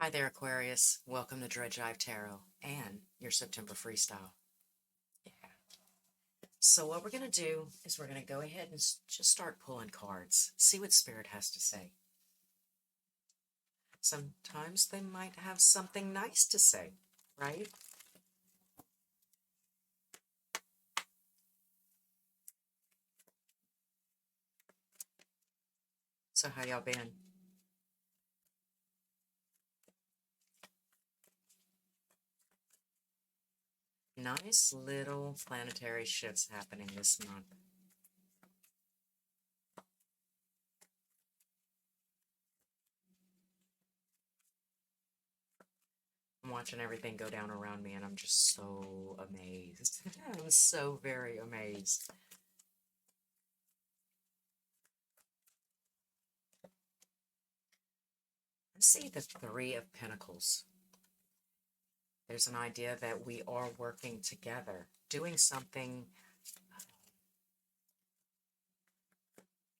Hi there, Aquarius. Welcome to Jive Tarot and your September Freestyle. Yeah. So what we're going to do is we're going to go ahead and just start pulling cards. See what Spirit has to say. Sometimes they might have something nice to say, right? So how y'all been? Nice little planetary shifts happening this month. I'm watching everything go down around me and I'm just so amazed. I'm so very amazed. I see the Three of Pentacles. There's an idea that we are working together, doing something.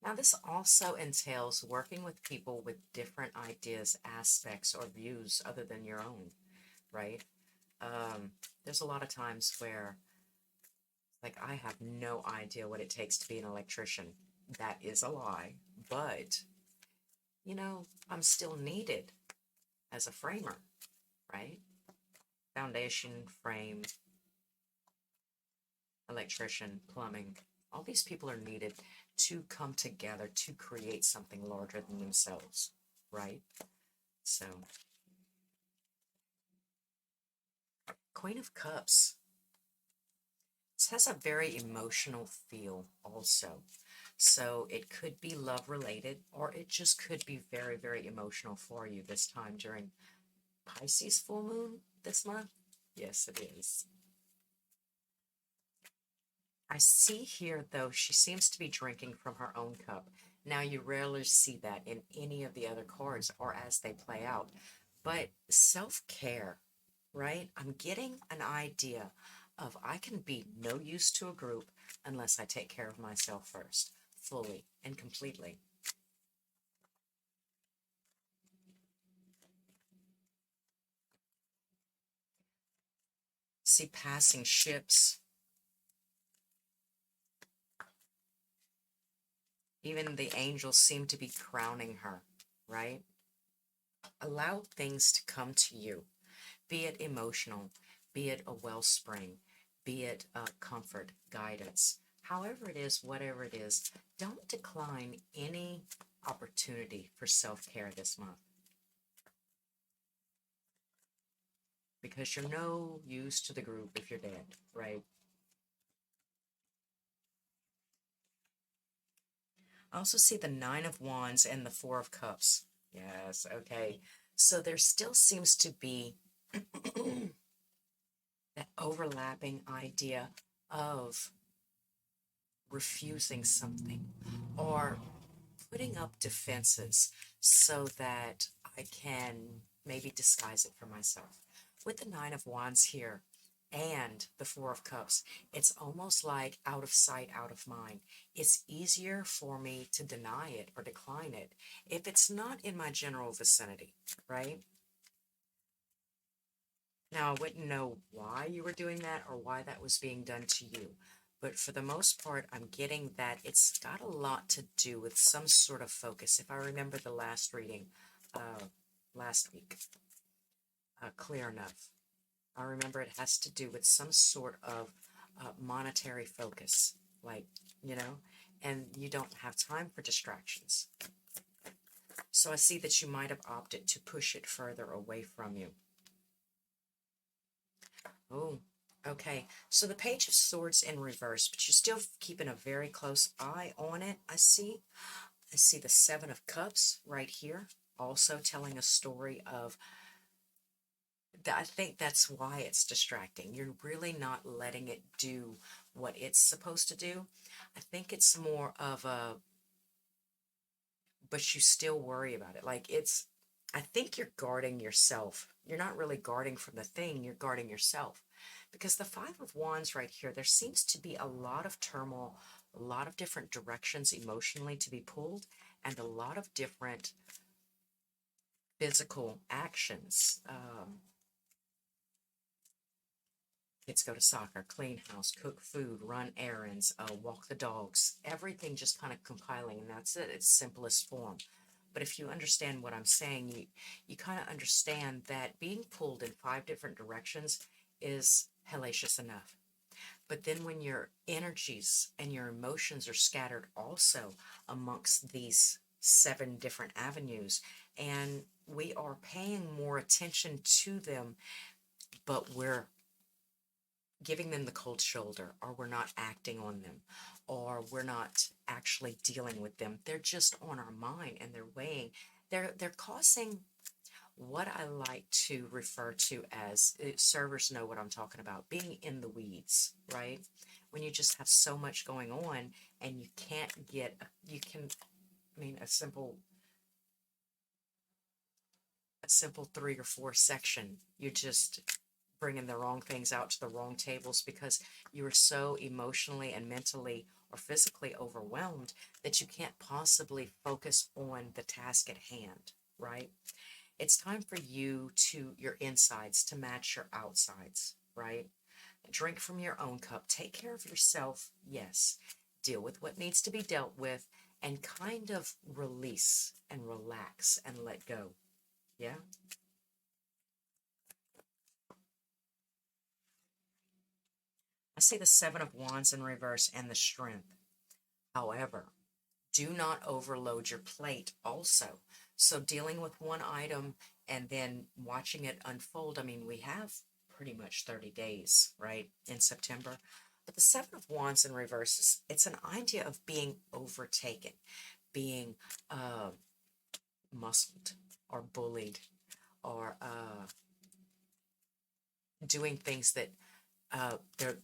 Now, this also entails working with people with different ideas, aspects, or views other than your own, right? There's a lot of times where, like, I have no idea what it takes to be an electrician. That is a lie. But, I'm still needed as a framer, right? Foundation, frame, electrician, plumbing. All these people are needed to come together to create something larger than themselves, right? So, Queen of Cups. This has a very emotional feel also. So it could be love related, or it just could be very, very emotional for you this time during Pisces full moon this month. Yes, it is. I see here, though, she seems to be drinking from her own cup. Now, you rarely see that in any of the other cards or as they play out. But self-care, right? I'm getting an idea of I can be no use to a group unless I take care of myself first, fully and completely. See passing ships. Even the angels seem to be crowning her, right? Allow things to come to you, be it emotional, be it a wellspring, be it comfort, guidance. However it is, whatever it is, don't decline any opportunity for self-care this month. Because you're no use to the group if you're dead, right? I also see the Nine of Wands and the Four of Cups. Yes, okay. So there still seems to be that overlapping idea of refusing something or putting up defenses so that I can maybe disguise it for myself. With the Nine of Wands here and the Four of Cups, it's almost like out of sight, out of mind. It's easier for me to deny it or decline it if it's not in my general vicinity, right? Now, I wouldn't know why you were doing that or why that was being done to you. But for the most part, I'm getting that it's got a lot to do with some sort of focus. If I remember the last reading last week clear enough, I remember it has to do with some sort of monetary focus. Like, you know, and you don't have time for distractions. So I see that you might have opted to push it further away from you. Oh, okay. So the Page of Swords in reverse, but you're still keeping a very close eye on it, I see. I see the Seven of Cups right here, also telling a story of, I think that's why it's distracting. You're really not letting it do what it's supposed to do. I think it's more of a, but you still worry about it. Like I think you're guarding yourself. You're not really guarding from the thing, you're guarding yourself. Because the Five of Wands right here, there seems to be a lot of turmoil, a lot of different directions emotionally to be pulled, and a lot of different physical actions. Kids go to soccer, clean house, cook food, run errands, walk the dogs, everything just kind of compiling, and that's it, its simplest form. But if you understand what I'm saying, you kind of understand that being pulled in 5 different directions is hellacious enough. But then when your energies and your emotions are scattered also amongst these 7 different avenues, and we are paying more attention to them, but we're giving them the cold shoulder, or we're not acting on them, or we're not actually dealing with them. They're just on our mind and they're weighing. They're causing what I like to refer to as, servers know what I'm talking about, being in the weeds, right? When you just have so much going on and you can't get, you can, I mean, a simple 3 or 4 section, you're just bringing the wrong things out to the wrong tables because you are so emotionally and mentally or physically overwhelmed that you can't possibly focus on the task at hand, right? It's time for your insides to match your outsides, right? Drink from your own cup. Take care of yourself, yes. Deal with what needs to be dealt with and kind of release and relax and let go. Yeah? I see the 7 of Wands in reverse and the Strength. However, do not overload your plate also. So dealing with one item and then watching it unfold, I mean, we have pretty much 30 days, right, in September. But the 7 of Wands in reverse, it's an idea of being overtaken, being muscled or bullied, or doing things that they're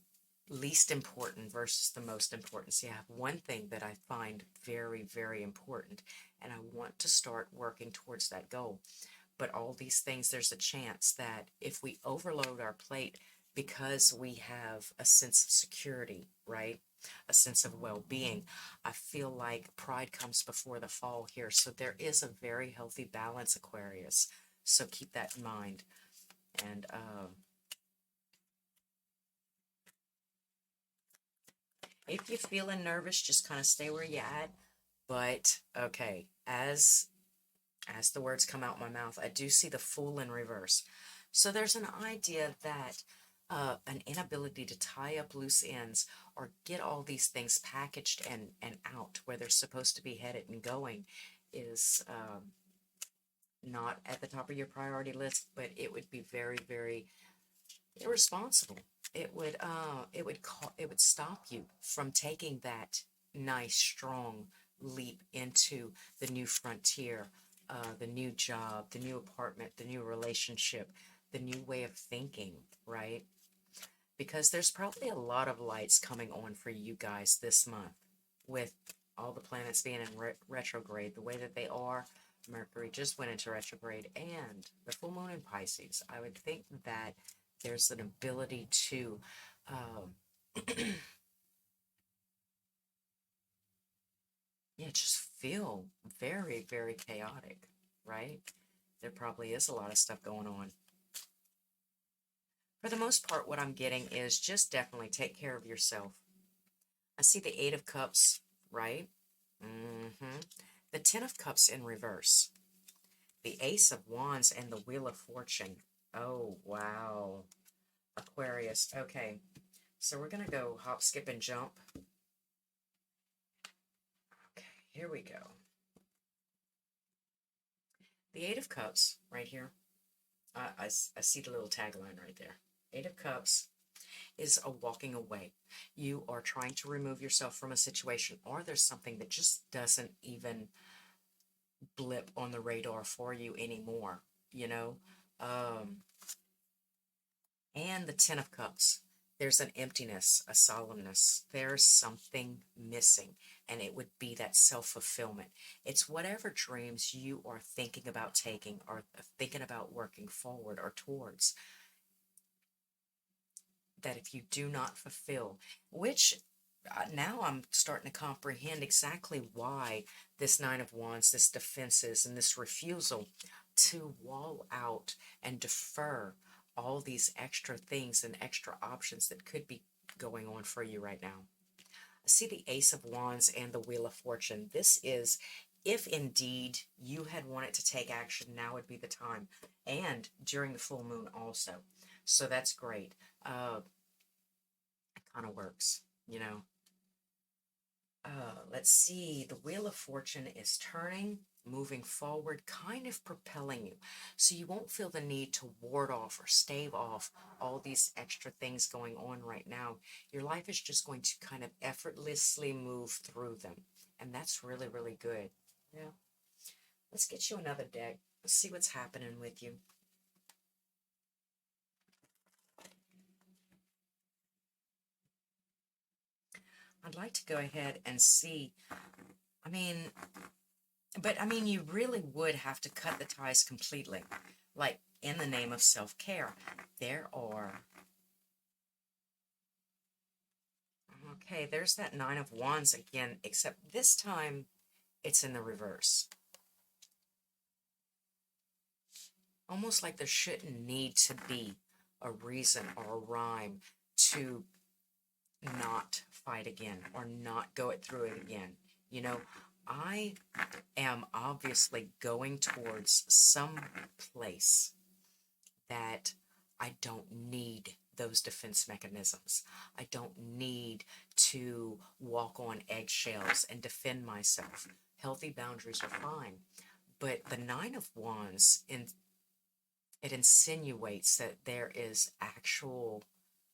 least important versus the most important. See, I have one thing that I find very, very important, and I want to start working towards that goal. But all these things, there's a chance that if we overload our plate because we have a sense of security, right? A sense of well being, I feel like pride comes before the fall here. So there is a very healthy balance, Aquarius. So keep that in mind. And if you're feeling nervous, just kind of stay where you're at. But okay, as the words come out my mouth, I do see the Fool in reverse. So there's an idea that an inability to tie up loose ends or get all these things packaged and out where they're supposed to be headed and going is not at the top of your priority list, but it would be very, very irresponsible. It would stop you from taking that nice, strong leap into the new frontier, the new job, the new apartment, the new relationship, the new way of thinking, right? Because there's probably a lot of lights coming on for you guys this month with all the planets being in retrograde the way that they are. Mercury just went into retrograde and the full moon in Pisces. I would think that there's an ability to yeah, just feel very, very chaotic, right? There probably is a lot of stuff going on. For the most part, what I'm getting is just definitely take care of yourself. I see the 8 of Cups, right? The 10 of Cups in reverse. The Ace of Wands and the Wheel of Fortune. Oh, wow. Aquarius. Okay, so we're going to go hop, skip, and jump. Okay, here we go. The 8 of Cups right here. I see the little tagline right there. 8 of Cups is a walking away. You are trying to remove yourself from a situation, or there's something that just doesn't even blip on the radar for you anymore, you know? And the 10 of Cups. There's an emptiness, a solemnness. There's something missing, and it would be that self-fulfillment. It's whatever dreams you are thinking about taking or thinking about working forward or towards, that if you do not fulfill, which now I'm starting to comprehend exactly why this 9 of Wands, this defenses and this refusal, to wall out and defer all these extra things and extra options that could be going on for you right now. I see the Ace of Wands and the Wheel of Fortune. This is if indeed you had wanted to take action, now would be the time. And during the full moon also. So that's great. It kind of works, you know. Let's see. The Wheel of Fortune is turning, moving forward, kind of propelling you. So you won't feel the need to ward off or stave off all these extra things going on right now. Your life is just going to kind of effortlessly move through them. And that's really, really good. Yeah. Let's get you another deck. Let's see what's happening with you. I'd like to go ahead and see, I mean, you really would have to cut the ties completely, like in the name of self-care. There are, okay, there's that Nine of Wands again, except this time it's in the reverse. Almost like there shouldn't need to be a reason or a rhyme to not fight again or not go it through it again. You know, I am obviously going towards some place that I don't need those defense mechanisms. I don't need to walk on eggshells and defend myself. Healthy boundaries are fine. But the Nine of Wands, it insinuates that there is actual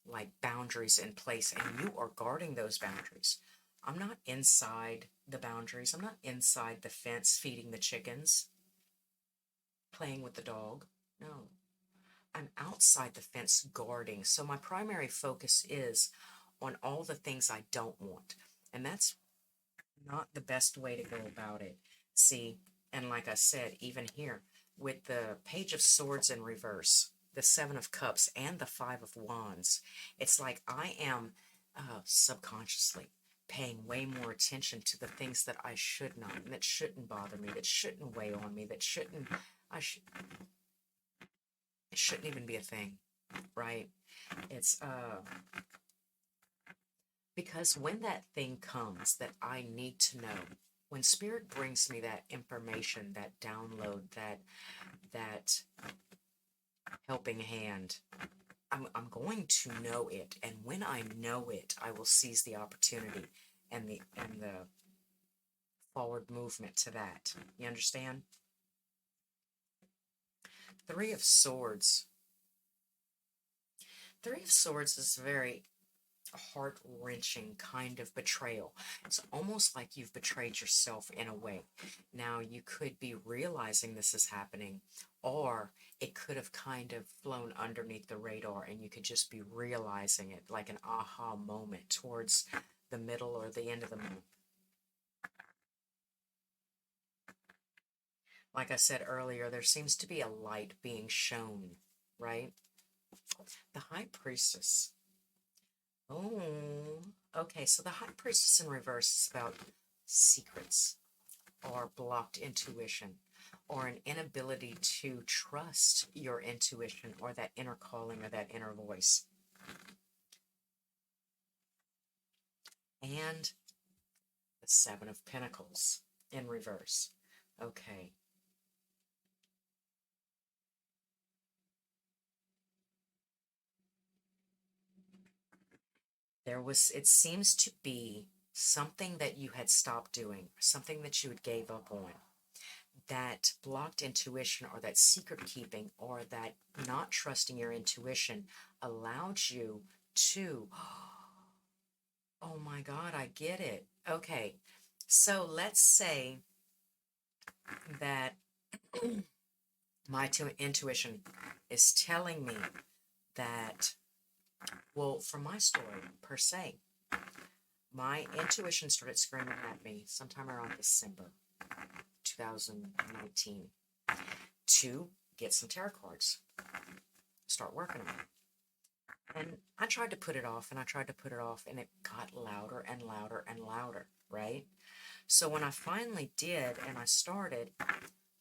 like boundaries in place and you are guarding those boundaries. I'm not inside the boundaries. I'm not inside the fence feeding the chickens, playing with the dog. No, I'm outside the fence guarding. So my primary focus is on all the things I don't want. And that's not the best way to go about it. See, and like I said, even here with the Page of Swords in reverse, the Seven of Cups, and the Five of Wands, it's like I am subconsciously paying way more attention to the things that I should not, and that shouldn't bother me, that shouldn't weigh on me, that shouldn't, it shouldn't even be a thing, right? It's, because when that thing comes that I need to know, when Spirit brings me that information, that download, that helping hand, I'm going to know it, and when I know it, I will seize the opportunity and the forward movement to that. You understand? Three of Swords. Three of Swords is a very heart-wrenching kind of betrayal. It's almost like you've betrayed yourself in a way. Now, you could be realizing this is happening, or it could have kind of flown underneath the radar and you could just be realizing it, like an aha moment towards the middle or the end of the month. Like I said earlier, there seems to be a light being shown, right? The High Priestess. Oh, okay, so the High Priestess in reverse is about secrets or blocked intuition or an inability to trust your intuition or that inner calling or that inner voice. And the Seven of Pentacles in reverse. Okay. It seems to be something that you had stopped doing, something that you had gave up on. That blocked intuition or that secret keeping or that not trusting your intuition allowed you to, oh my God, I get it. Okay, so let's say that my intuition is telling me that, well, for my story per se, my intuition started screaming at me sometime around December 2019 to get some tarot cards, start working on it. And I tried to put it off, and I tried to put it off, and it got louder and louder and louder, right? So when I finally did, and I started,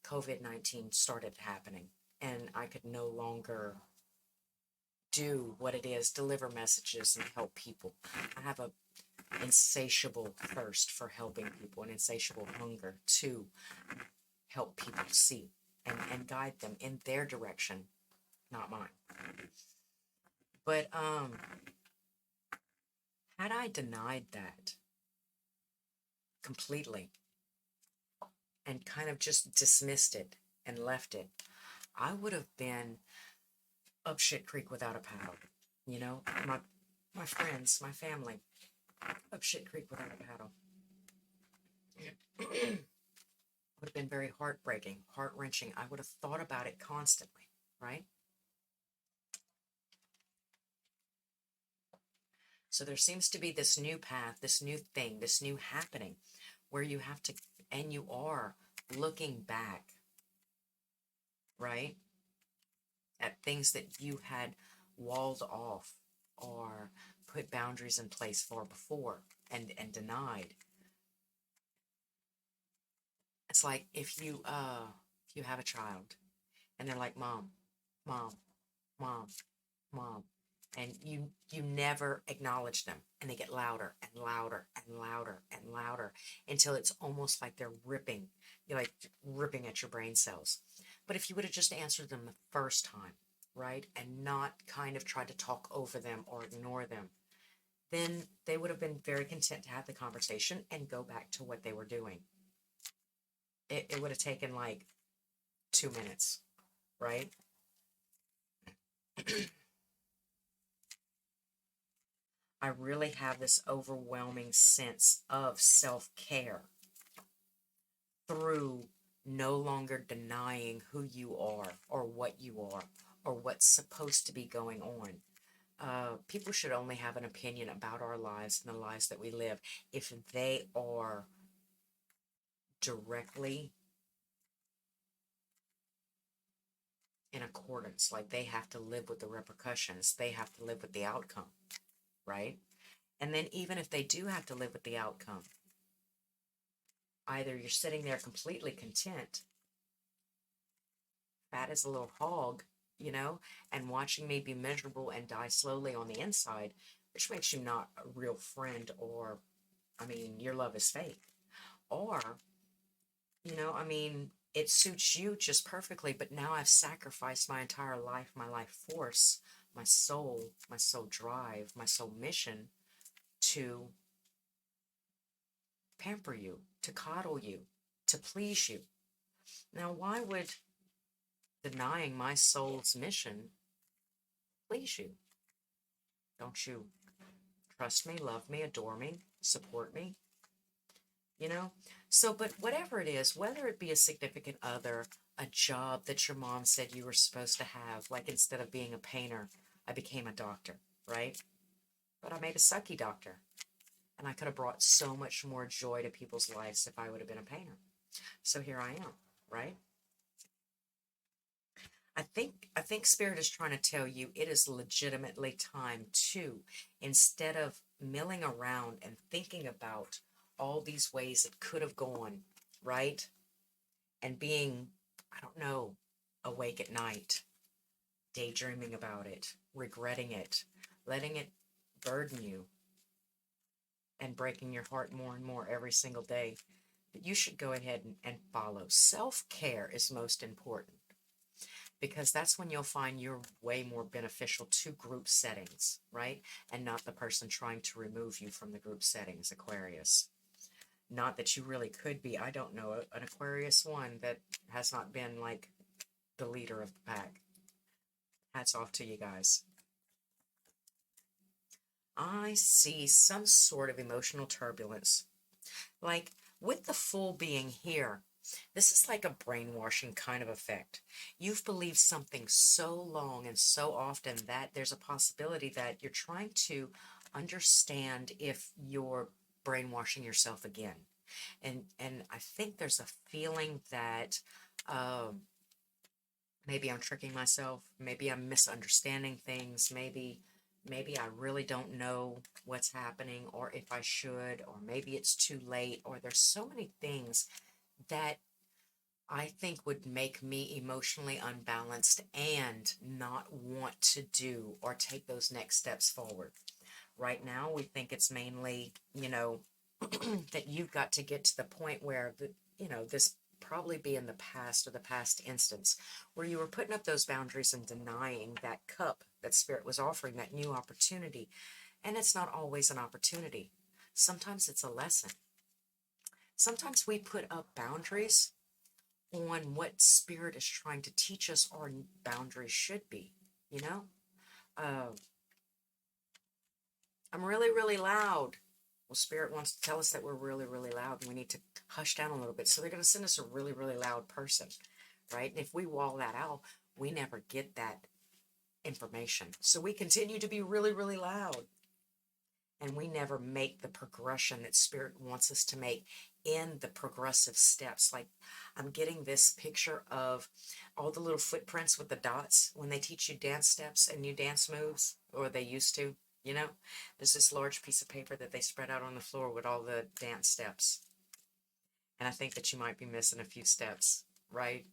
COVID-19 started happening and I could no longer do what it is, deliver messages and help people. I have a insatiable thirst for helping people, an insatiable hunger to help people see and guide them in their direction, not mine. But had I denied that completely and kind of just dismissed it and left it, I would have been up shit creek without a paddle. You know, my friends, my family, up shit creek without a paddle. Would have been very heartbreaking, heart-wrenching. I would have thought about it constantly, right? So there seems to be this new path, this new thing, this new happening where you have to, and you are looking back, right, at things that you had walled off or put boundaries in place for before and denied. It's like if you have a child and they're like, mom, mom, mom, mom, and you never acknowledge them, and they get louder and louder and louder and louder until it's almost like they're ripping, you're like ripping at your brain cells. But if you would have just answered them the first time, right, and not kind of tried to talk over them or ignore them, then they would have been very content to have the conversation and go back to what they were doing. It would have taken like 2 minutes, right? I really have this overwhelming sense of self-care through no longer denying who you are or what you are or what's supposed to be going on. People should only have an opinion about our lives and the lives that we live if they are directly in accordance, like they have to live with the repercussions, they have to live with the outcome, right? And then even if they do have to live with the outcome, either you're sitting there completely content, fat as a little hog, you know, and watching me be miserable and die slowly on the inside, which makes you not a real friend, or, I mean, your love is fake. Or, you know, I mean, it suits you just perfectly, but now I've sacrificed my entire life, my life force, my soul drive, my soul mission to pamper you, to coddle you, to please you. Now, why would denying my soul's mission please you? Don't you trust me, love me, adore me, support me? You know? So, but whatever it is, whether it be a significant other, a job that your mom said you were supposed to have, like instead of being a painter, I became a doctor, right? But I made a sucky doctor. And I could have brought so much more joy to people's lives if I would have been a painter. So here I am, right? I think Spirit is trying to tell you it is legitimately time to, instead of milling around and thinking about all these ways it could have gone, right? And being, I don't know, awake at night, daydreaming about it, regretting it, letting it burden you, and breaking your heart more and more every single day. But you should go ahead and follow. Self-care is most important, because that's when you'll find you're way more beneficial to group settings, right? And not the person trying to remove you from the group settings, Aquarius. Not that you really could be, I don't know, an Aquarius 1 that has not been like the leader of the pack. Hats off to you guys. I see some sort of emotional turbulence. Like with the Fool being here, this is like a brainwashing kind of effect. You've believed something so long and so often that there's a possibility that you're trying to understand if you're brainwashing yourself again. And I think there's a feeling that maybe I'm tricking myself, maybe I'm misunderstanding things, maybe I really don't know what's happening, or if I should, or maybe it's too late, or there's so many things that I think would make me emotionally unbalanced and not want to do or take those next steps forward. Right now, we think it's mainly, that you've got to get to the point where, this probably be in the past or the past instance where you were putting up those boundaries and denying that cup that Spirit was offering, that new opportunity. And it's not always an opportunity. Sometimes it's a lesson. Sometimes we put up boundaries on what Spirit is trying to teach us our boundaries should be, you know? Uh, I'm really, really loud. Well, Spirit wants to tell us that we're really, really loud and we need to hush down a little bit. So they're going to send us a really, really loud person, right? And if we wall that out, we never get that information. So we continue to be really, really loud. And we never make the progression that Spirit wants us to make in the progressive steps. Like, I'm getting this picture of all the little footprints with the dots when they teach you dance steps and new dance moves, or they used to, there's this large piece of paper that they spread out on the floor with all the dance steps. And I think that you might be missing a few steps, right?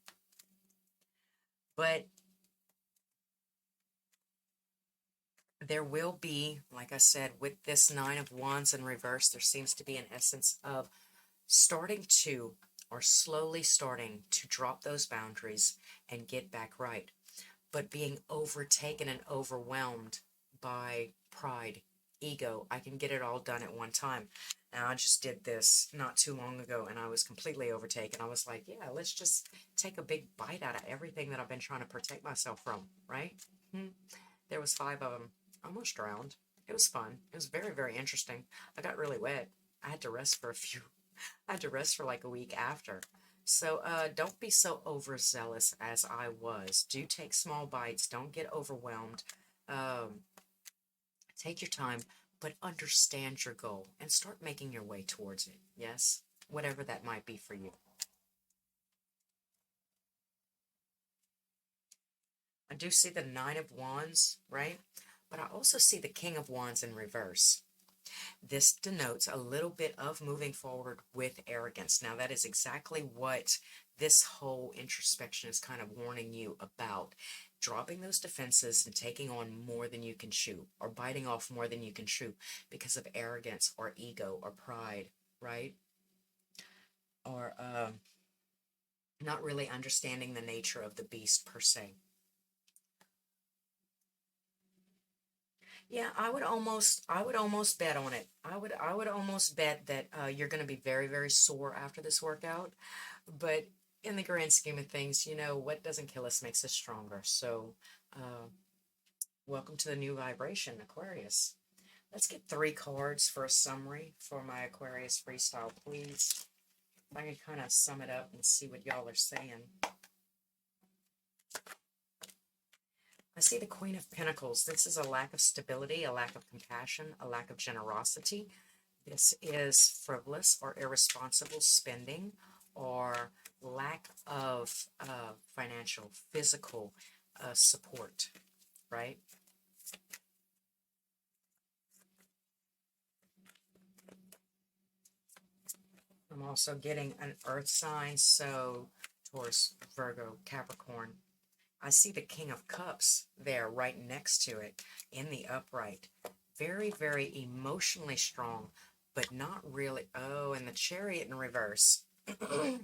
But there will be, like I said, with this Nine of Wands in reverse, there seems to be an essence of starting to, or slowly starting to drop those boundaries and get back right, but being overtaken and overwhelmed by pride, ego. I can get it all done at one time. Now, I just did this not too long ago and I was completely overtaken. I was like, yeah, let's just take a big bite out of everything that I've been trying to protect myself from, right? There was 5 of them. Almost drowned. It was fun. It was very, very interesting. I got really wet. I had to rest for I had to rest for like a week after. So don't be so overzealous as I was. Do take small bites. Don't get overwhelmed. Take your time, but understand your goal and start making your way towards it. Yes? Whatever that might be for you. I do see the Nine of Wands, right? But I also see the King of Wands in reverse. This denotes a little bit of moving forward with arrogance. Now, that is exactly what this whole introspection is kind of warning you about. Dropping those defenses and taking on more than you can chew, or biting off more than you can chew because of arrogance or ego or pride, right? Or not really understanding the nature of the beast per se. Yeah, I would almost bet on it. I would almost bet that you're going to be very, very sore after this workout. But in the grand scheme of things, what doesn't kill us makes us stronger. So, welcome to the new vibration, Aquarius. Let's get 3 cards for a summary for my Aquarius Freestyle, please. If I can kind of sum it up and see what y'all are saying. I see the Queen of Pentacles. This is a lack of stability, a lack of compassion, a lack of generosity. This is frivolous or irresponsible spending or lack of financial, physical support, right? I'm also getting an earth sign, so Taurus, Virgo, Capricorn. I see the King of Cups there right next to it in the upright. Very, very emotionally strong, but not really. Oh, and the Chariot in reverse.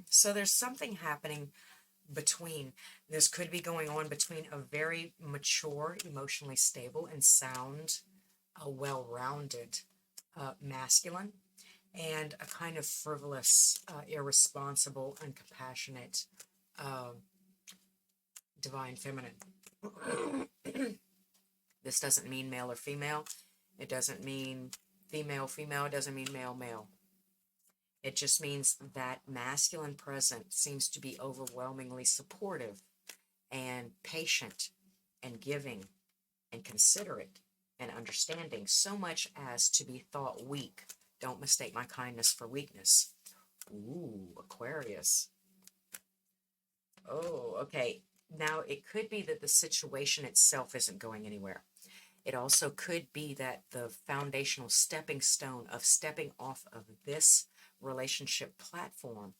So there's something happening between, this could be going on between a very mature, emotionally stable and sound, a well-rounded masculine, and a kind of frivolous, irresponsible, uncompassionate divine feminine. This doesn't mean male or female. It doesn't mean female, female. It doesn't mean male, male. It just means that masculine present seems to be overwhelmingly supportive and patient and giving and considerate and understanding, so much as to be thought weak. Don't mistake my kindness for weakness. Ooh, Aquarius. Oh, okay. Now, it could be that the situation itself isn't going anywhere. It also could be that the foundational stepping stone of stepping off of this relationship platform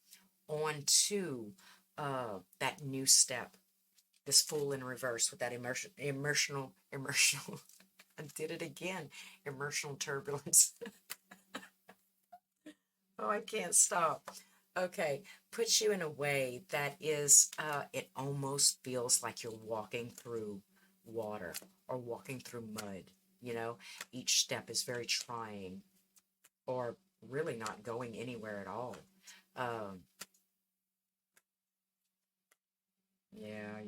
onto that new step, this Fool in reverse with that emotional, I did it again, emotional turbulence. Oh, I can't stop. Okay, puts you in a way that is, it almost feels like you're walking through water or walking through mud. You know, each step is very trying or really not going anywhere at all. Um, yeah.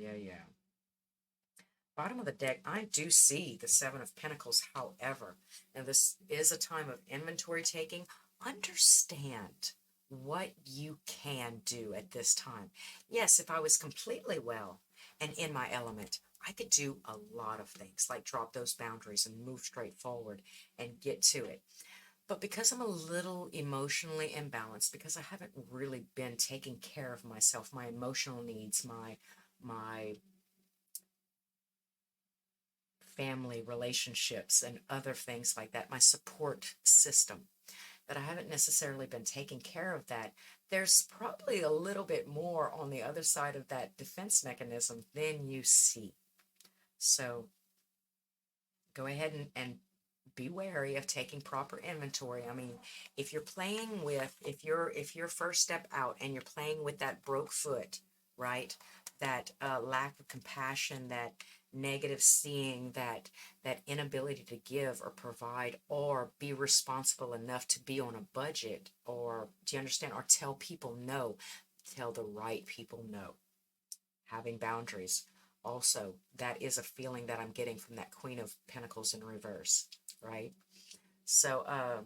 Bottom of the deck, I do see the Seven of Pentacles, however, and this is a time of inventory taking. Understand what you can do at this time. Yes, if I was completely well and in my element, I could do a lot of things, like drop those boundaries and move straight forward and get to it. But because I'm a little emotionally imbalanced, because I haven't really been taking care of myself, my emotional needs, my family relationships and other things like that, my support system, that I haven't necessarily been taking care of that, there's probably a little bit more on the other side of that defense mechanism than you see. So go ahead and be wary of taking proper inventory. I mean, if you're playing with, if you're first step out and you're playing with that broke foot, right? That lack of compassion, that negative seeing, that inability to give or provide or be responsible enough to be on a budget, or do you understand? Or tell people no, tell the right people no. Having boundaries. Also, that is a feeling that I'm getting from that Queen of Pentacles in reverse, right? So,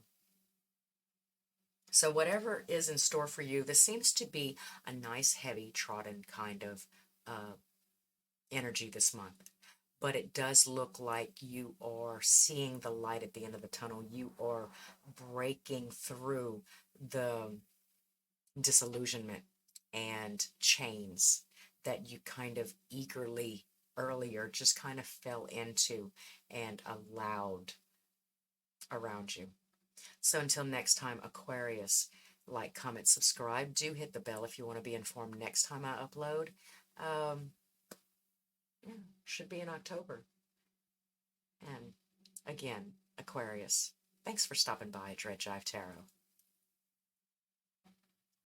so whatever is in store for you, this seems to be a nice, heavy, trodden kind of uh, energy this month. But it does look like you are seeing the light at the end of the tunnel. You are breaking through the disillusionment and chains that you kind of eagerly earlier just kind of fell into and allowed around you. So until next time, Aquarius, like, comment, subscribe. Do hit the bell if you want to be informed next time I upload. Um, yeah, should be in October. And again, Aquarius, thanks for stopping by at Jive Tarot.